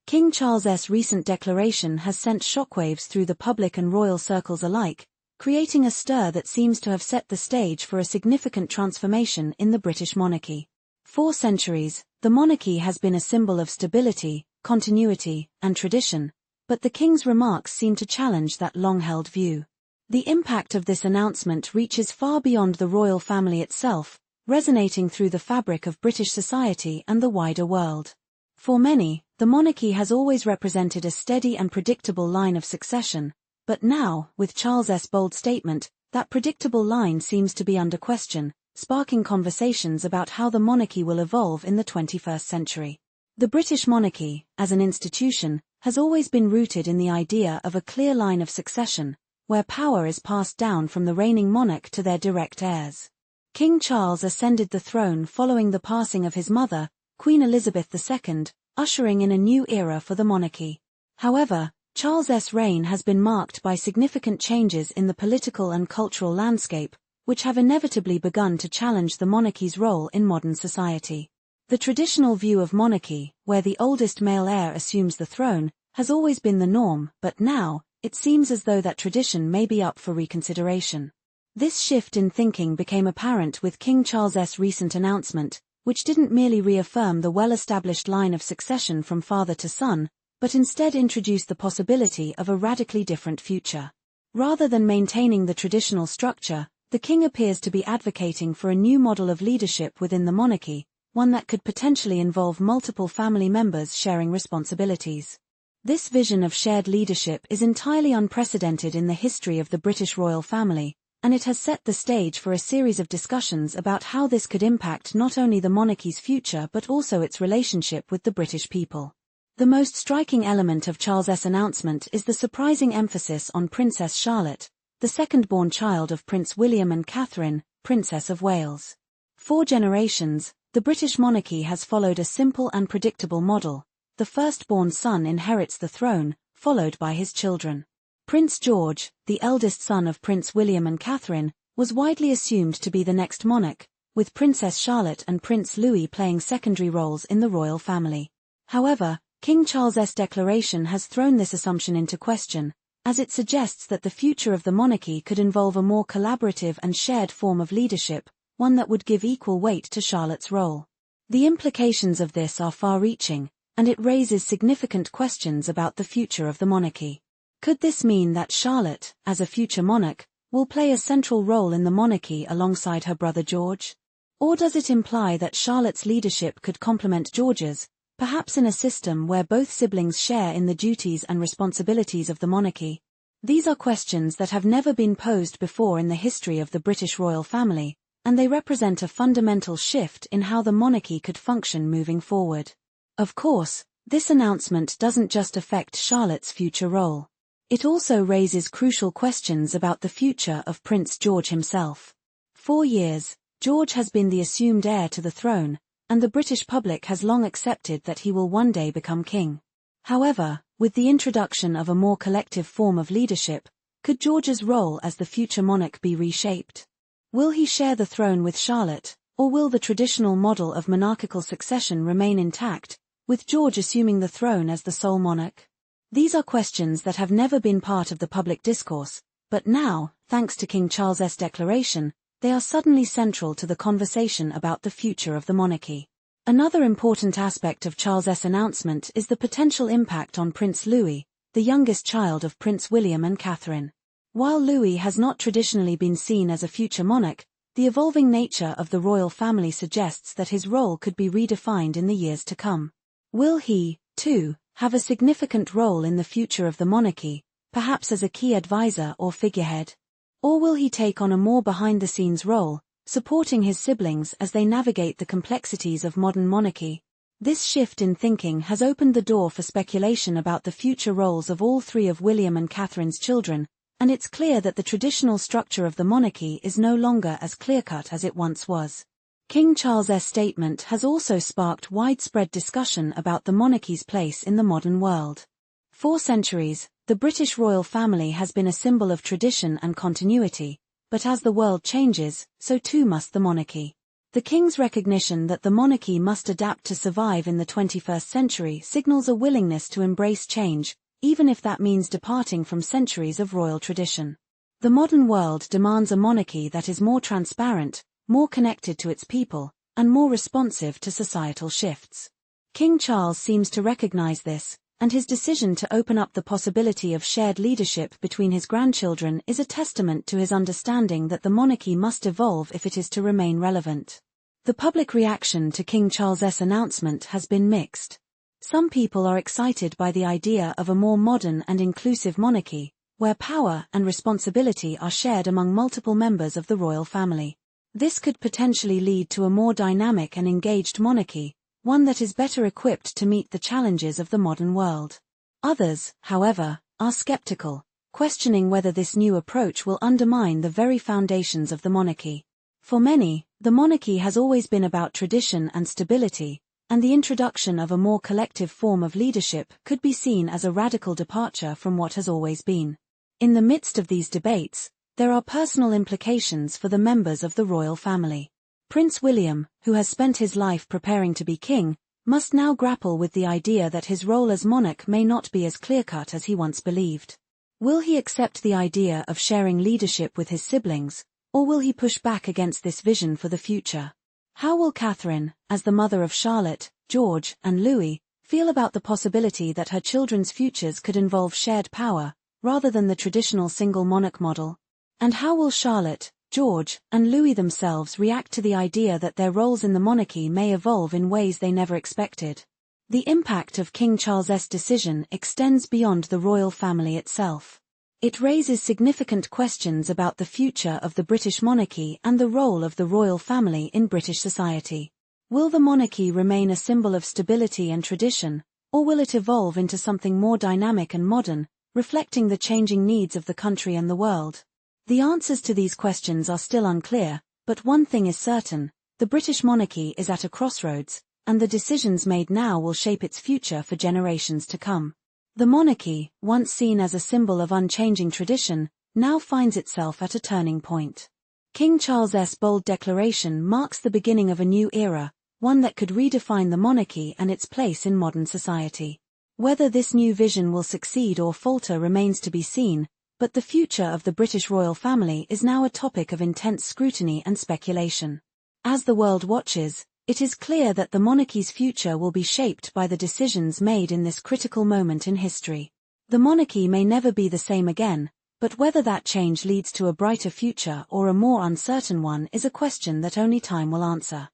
King Charles's recent declaration has sent shockwaves through the public and royal circles alike, creating a stir that seems to have set the stage for a significant transformation in the British monarchy. For centuries, the monarchy has been a symbol of stability, continuity, and tradition, but the king's remarks seem to challenge that long-held view. The impact of this announcement reaches far beyond the royal family itself, resonating through the fabric of British society and the wider world. For many, the monarchy has always represented a steady and predictable line of succession, but now, with Charles's bold statement, that predictable line seems to be under question, sparking conversations about how the monarchy will evolve in the 21st century. The British monarchy, as an institution, has always been rooted in the idea of a clear line of succession, where power is passed down from the reigning monarch to their direct heirs. King Charles ascended the throne following the passing of his mother, Queen Elizabeth II, ushering in a new era for the monarchy. However, Charles's reign has been marked by significant changes in the political and cultural landscape, which have inevitably begun to challenge the monarchy's role in modern society. The traditional view of monarchy, where the oldest male heir assumes the throne, has always been the norm, but now, it seems as though that tradition may be up for reconsideration. This shift in thinking became apparent with King Charles's recent announcement, which didn't merely reaffirm the well-established line of succession from father to son, but instead introduced the possibility of a radically different future. Rather than maintaining the traditional structure, the king appears to be advocating for a new model of leadership within the monarchy, one that could potentially involve multiple family members sharing responsibilities. This vision of shared leadership is entirely unprecedented in the history of the British royal family, and it has set the stage for a series of discussions about how this could impact not only the monarchy's future but also its relationship with the British people. The most striking element of Charles's announcement is the surprising emphasis on Princess Charlotte, the second-born child of Prince William and Catherine, Princess of Wales. For generations, the British monarchy has followed a simple and predictable model. The firstborn son inherits the throne, followed by his children. Prince George, the eldest son of Prince William and Catherine, was widely assumed to be the next monarch, with Princess Charlotte and Prince Louis playing secondary roles in the royal family. However, King Charles's declaration has thrown this assumption into question, as it suggests that the future of the monarchy could involve a more collaborative and shared form of leadership, one that would give equal weight to Charlotte's role. The implications of this are far-reaching, and it raises significant questions about the future of the monarchy. Could this mean that Charlotte, as a future monarch, will play a central role in the monarchy alongside her brother George? Or does it imply that Charlotte's leadership could complement George's, perhaps in a system where both siblings share in the duties and responsibilities of the monarchy? These are questions that have never been posed before in the history of the British royal family, and they represent a fundamental shift in how the monarchy could function moving forward. Of course, this announcement doesn't just affect Charlotte's future role. It also raises crucial questions about the future of Prince George himself. For years, George has been the assumed heir to the throne, and the British public has long accepted that he will one day become king. However, with the introduction of a more collective form of leadership, could George's role as the future monarch be reshaped? Will he share the throne with Charlotte, or will the traditional model of monarchical succession remain intact, with George assuming the throne as the sole monarch? These are questions that have never been part of the public discourse, but now, thanks to King Charles's declaration, they are suddenly central to the conversation about the future of the monarchy. Another important aspect of Charles's announcement is the potential impact on Prince Louis, the youngest child of Prince William and Catherine. While Louis has not traditionally been seen as a future monarch, the evolving nature of the royal family suggests that his role could be redefined in the years to come. Will he, too, have a significant role in the future of the monarchy, perhaps as a key advisor or figurehead? Or will he take on a more behind-the-scenes role, supporting his siblings as they navigate the complexities of modern monarchy? This shift in thinking has opened the door for speculation about the future roles of all three of William and Catherine's children, and it's clear that the traditional structure of the monarchy is no longer as clear-cut as it once was. King Charles's statement has also sparked widespread discussion about the monarchy's place in the modern world. For centuries, the British royal family has been a symbol of tradition and continuity, but as the world changes, so too must the monarchy. The king's recognition that the monarchy must adapt to survive in the 21st century signals a willingness to embrace change, even if that means departing from centuries of royal tradition. The modern world demands a monarchy that is more transparent, more connected to its people, and more responsive to societal shifts. King Charles seems to recognize this, and his decision to open up the possibility of shared leadership between his grandchildren is a testament to his understanding that the monarchy must evolve if it is to remain relevant. The public reaction to King Charles's announcement has been mixed. Some people are excited by the idea of a more modern and inclusive monarchy, where power and responsibility are shared among multiple members of the royal family. This could potentially lead to a more dynamic and engaged monarchy, one that is better equipped to meet the challenges of the modern world. Others, however, are skeptical, questioning whether this new approach will undermine the very foundations of the monarchy. For many, the monarchy has always been about tradition and stability, and the introduction of a more collective form of leadership could be seen as a radical departure from what has always been. In the midst of these debates, there are personal implications for the members of the royal family. Prince William, who has spent his life preparing to be king, must now grapple with the idea that his role as monarch may not be as clear-cut as he once believed. Will he accept the idea of sharing leadership with his siblings, or will he push back against this vision for the future? How will Catherine, as the mother of Charlotte, George, and Louis, feel about the possibility that her children's futures could involve shared power, rather than the traditional single monarch model? And how will Charlotte, George, and Louis themselves react to the idea that their roles in the monarchy may evolve in ways they never expected? The impact of King Charles's decision extends beyond the royal family itself. It raises significant questions about the future of the British monarchy and the role of the royal family in British society. Will the monarchy remain a symbol of stability and tradition, or will it evolve into something more dynamic and modern, reflecting the changing needs of the country and the world? The answers to these questions are still unclear, but one thing is certain: the British monarchy is at a crossroads, and the decisions made now will shape its future for generations to come. The monarchy, once seen as a symbol of unchanging tradition, now finds itself at a turning point. King Charles's bold declaration marks the beginning of a new era, one that could redefine the monarchy and its place in modern society. Whether this new vision will succeed or falter remains to be seen, but the future of the British royal family is now a topic of intense scrutiny and speculation. As the world watches, it is clear that the monarchy's future will be shaped by the decisions made in this critical moment in history. The monarchy may never be the same again, but whether that change leads to a brighter future or a more uncertain one is a question that only time will answer.